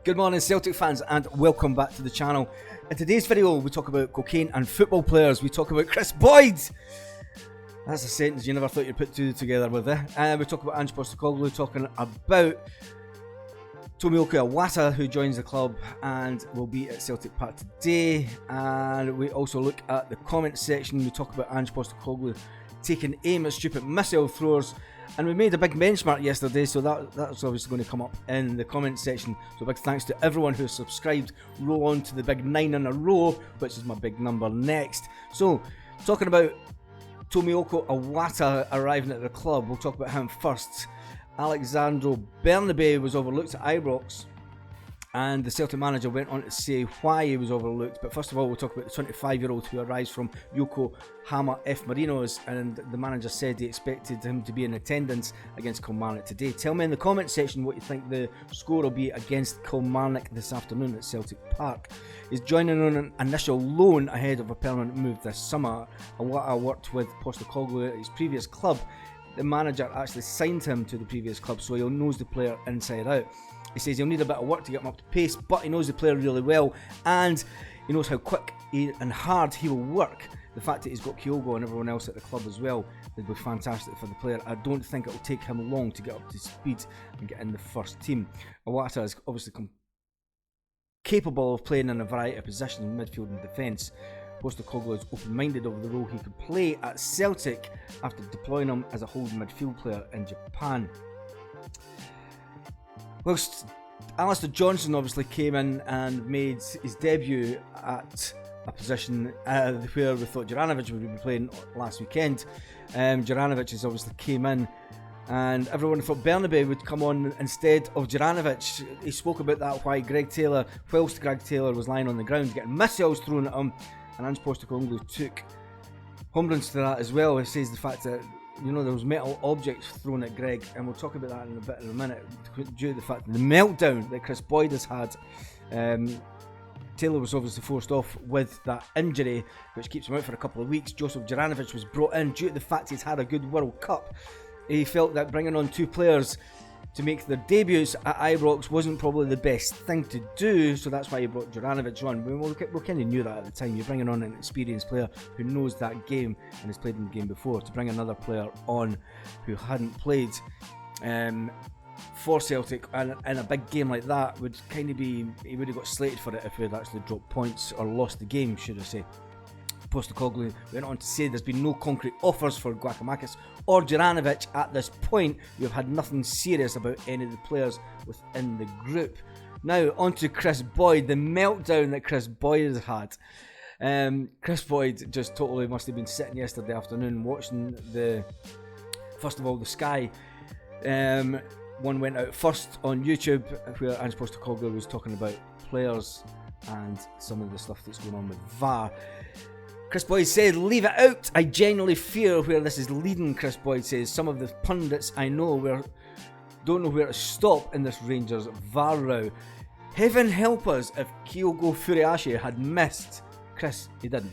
Good morning Celtic fans and welcome back to the channel. In today's video we talk about cocaine and football players. We talk about Kris Boyd. That's a sentence you never thought you'd put two together with it. And we talk about Ange Postecoglou, talking about Tomioka Iwata, who joins the club and will be at Celtic Park today. And we also look at the comment section. We talk about Ange Postecoglou taking aim at stupid missile throwers. And we made a big benchmark yesterday, so that's obviously going to come up in the comment section. So big thanks to everyone who subscribed. Roll on to the big 9 in a row, which is my big number next. So, talking about Tomioka Iwata arriving at the club, we'll talk about him first. Alexandro Bernabe was overlooked at Ibrox, and the Celtic manager went on to say why he was overlooked. But first of all, we'll talk about the 25-year-old who arrives from Yokohama F. Marinos, and the manager said he expected him to be in attendance against Kilmarnock today. Tell me in the comment section what you think the score will be against Kilmarnock this afternoon at Celtic Park. He's joining on an initial loan ahead of a permanent move this summer. Iwata worked with Postecoglou at his previous club. The manager actually signed him to the previous club, so he knows the player inside out. He says he'll need a bit of work to get him up to pace, but he knows the player really well, and he knows how quick and hard he will work. The fact that he's got Kyogo and everyone else at the club as well will be fantastic for the player. I don't think it'll take him long to get up to speed and get in the first team. Iwata is obviously capable of playing in a variety of positions in midfield and defence. Postecoglou is open-minded over the role he could play at Celtic after deploying him as a holding midfield player in Japan. Whilst Alistair Johnson obviously came in and made his debut at a position where we thought Juranovic would be playing last weekend. Juranovic has obviously came in, and everyone thought Bernabe would come on instead of Juranovic. He spoke about that whilst Greg Taylor was lying on the ground getting missiles thrown at him, and Ange Postecoglou took umbrance to that as well. He says the fact that there was metal objects thrown at Greg, and we'll talk about that in a minute, due to the fact that the meltdown that Kris Boyd has had. Taylor was obviously forced off with that injury, which keeps him out for a couple of weeks. Joseph Juranovic was brought in due to the fact he's had a good World Cup. He felt that bringing on two players to make their debuts at Ibrox wasn't probably the best thing to do, so that's why he brought Juranovic on. We kind of knew that at the time. You're bringing on an experienced player who knows that game and has played in the game before. To bring another player on who hadn't played for Celtic and in a big game like that would kind of be, he would have got slated for it if he had actually dropped points or lost the game, should I say. Postecoglou went on to say there's been no concrete offers for Giakoumakis or Juranovic at this point. We have had nothing serious about any of the players within the group. Now on to Kris Boyd, the meltdown that Kris Boyd has had. Kris Boyd just totally must have been sitting yesterday afternoon watching first of all the Sky one went out first on YouTube, where Ange Postecoglou was talking about players and some of the stuff that's going on with VAR. Kris Boyd said, "Leave it out. I genuinely fear where this is leading." Kris Boyd says, "Some of the pundits I know don't know where to stop in this Rangers VAR row. Heaven help us if Kyogo Furuhashi had missed." Kris, he didn't.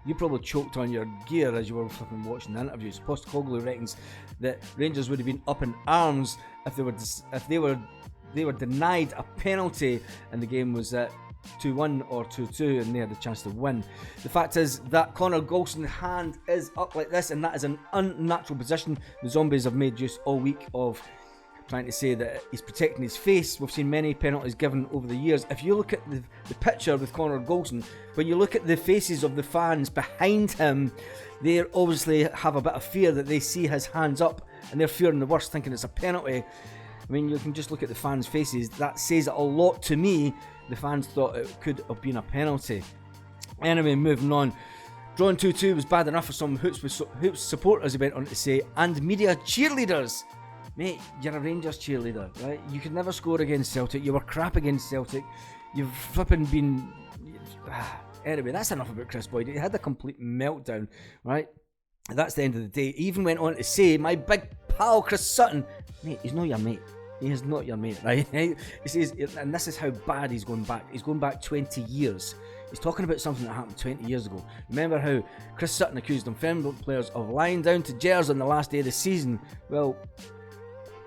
You probably choked on your gear as you were flipping watching the interviews. Postecoglou reckons that Rangers would have been up in arms if they were denied a penalty and the game was at 2-1 or 2-2 and they had a chance to win. The fact is that Connor Goldson hand is up like this, and that is an unnatural position. The Zombies have made use all week of trying to say that he's protecting his face. We've seen many penalties given over the years. If you look at the picture with Connor Goldson, when you look at the faces of the fans behind him, they obviously have a bit of fear that they see his hands up and they're fearing the worst, thinking it's a penalty. I mean, you can just look at the fans' faces. That says a lot to me. The fans thought it could have been a penalty. Anyway, moving on. Drawn 2-2 was bad enough for some Hoops supporters, he went on to say, and media cheerleaders. Mate, you're a Rangers cheerleader, right? You could never score against Celtic. You were crap against Celtic. You've flipping been... Anyway, that's enough about Kris Boyd. He had a complete meltdown, right? That's the end of the day. He even went on to say, my big pal Chris Sutton, mate, he's not your mate. He is not your mate, right? He says, and this is how bad he's going back. He's going back 20 years. He's talking about something that happened 20 years ago. Remember how Chris Sutton accused Dunfermline players of lying down to Gers on the last day of the season? Well,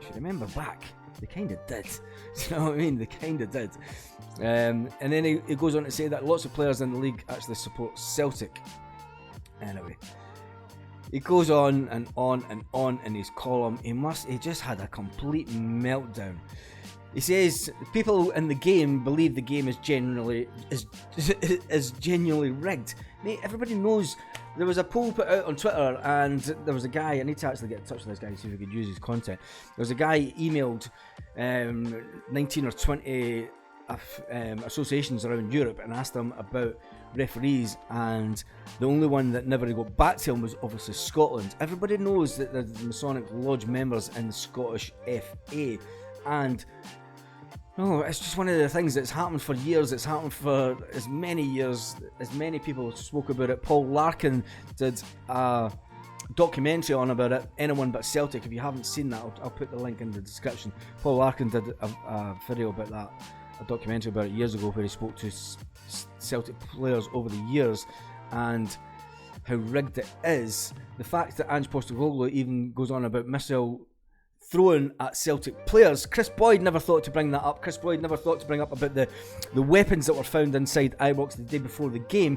if you remember back, They kind of did. You know what I mean? They kind of did. And then he goes on to say that lots of players in the league actually support Celtic. Anyway, he goes on and on and on in his column. He just had a complete meltdown. He says people in the game believe the game is genuinely rigged. Mate, everybody knows. There was a poll put out on Twitter, and there was a guy. I need to actually get in touch with this guy and see if we could use his content. There was a guy emailed 19 or 20 associations around Europe and asked them about referees, and the only one that never got back to him was obviously Scotland. Everybody knows that there's Masonic Lodge members in the Scottish FA, and no, it's just one of the things that's happened for years. It's happened for as many years, as many people spoke about it. Paul Larkin did a documentary on about it, Anyone But Celtic. If you haven't seen that, I'll put the link in the description. Paul Larkin did a video about that, a documentary about it years ago, where he spoke to Celtic players over the years and how rigged it is. The fact that Ange Postecoglou even goes on about missile thrown at Celtic players. Kris Boyd never thought to bring that up. Kris Boyd never thought to bring up about the weapons that were found inside Ibrox the day before the game.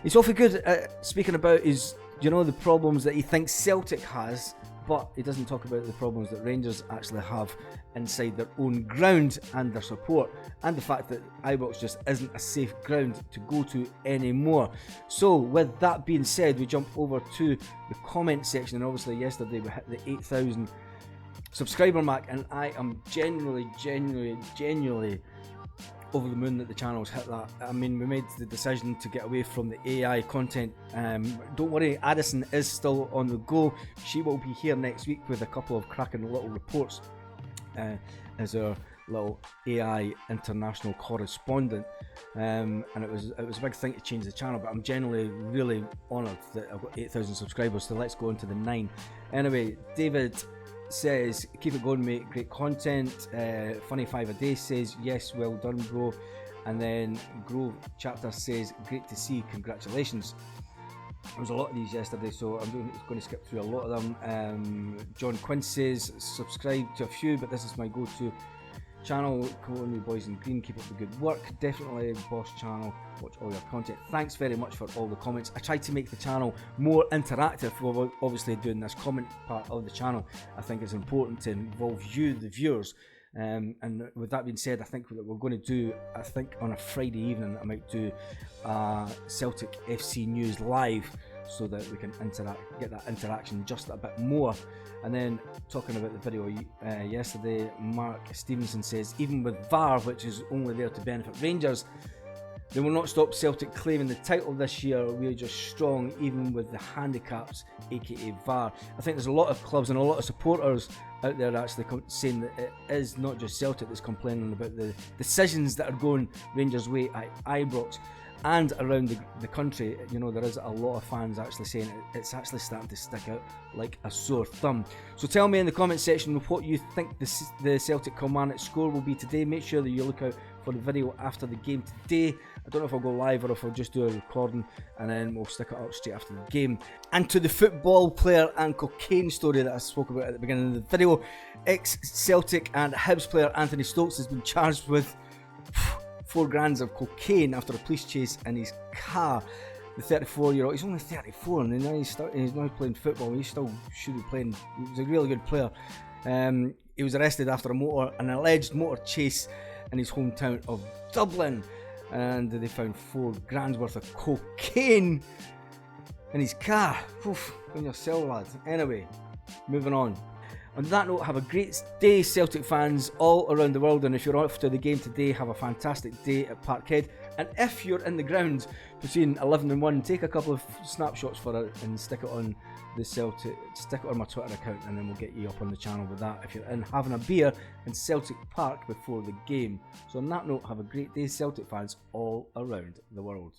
He's awfully good at speaking about the problems that he thinks Celtic has, but he doesn't talk about the problems that Rangers actually have inside their own ground and their support, and the fact that Ibrox just isn't a safe ground to go to anymore. So with that being said, we jump over to the comment section, and obviously yesterday we hit the 8,000 subscriber mark, and I am genuinely over the moon that the channel's hit that. I mean, we made the decision to get away from the AI content. Don't worry, Addison is still on the go. She will be here next week with a couple of cracking little reports as our little AI international correspondent, and it was a big thing to change the channel, but I'm genuinely really honoured that I've got 8,000 subscribers, so let's go into the 9. Anyway, David says, keep it going mate, great content. Funny 5 a day says, yes, well done bro. And then Grove Chapter says, great to see, congratulations. There was a lot of these yesterday, so I'm going to skip through a lot of them. John Quinn says, subscribe to a few, but this is my go-to channel. Come on, you boys in green, keep up the good work. Definitely boss channel, watch all your content. Thanks very much for all the comments. I tried to make the channel more interactive. We're obviously doing this comment part of the channel. I think it's important to involve you, the viewers. And with that being said, I think that we're going to do, I think on a Friday evening, I might do Celtic FC News live, so that we can get that interaction just a bit more. And then talking about the video yesterday, Mark Stevenson says, even with VAR, which is only there to benefit Rangers, they will not stop Celtic claiming the title this year. We are just strong even with the handicaps, aka VAR. I think there's a lot of clubs and a lot of supporters out there actually saying that it is not just Celtic that's complaining about the decisions that are going Rangers' way at Ibrox and around the country. You know, there is a lot of fans actually saying it's actually starting to stick out like a sore thumb. So tell me in the comment section what you think the Celtic Kilmarnock score will be today. Make sure that you look out for the video after the game today. I don't know if I'll go live or if I'll just do a recording, and then we'll stick it up straight after the game. And to the football player and cocaine story that I spoke about at the beginning of the video, ex-Celtic and Hibs player Anthony Stokes has been charged with 4 grams of cocaine after a police chase in his car. The 34-year-old, he's only 34, and now he's now playing football. He still should be playing. He was a really good player. He was arrested after an alleged motor chase in his hometown of Dublin, and they found 4 grams worth of cocaine in his car. Oof, on your cell, lad. Anyway, moving on. On that note, have a great day, Celtic fans all around the world, and if you're off to the game today, have a fantastic day at Parkhead. And if you're in the ground between 11 and 1, take a couple of snapshots for it and stick it on my Twitter account, and then we'll get you up on the channel with that if you're in having a beer in Celtic Park before the game. So on that note, have a great day, Celtic fans all around the world.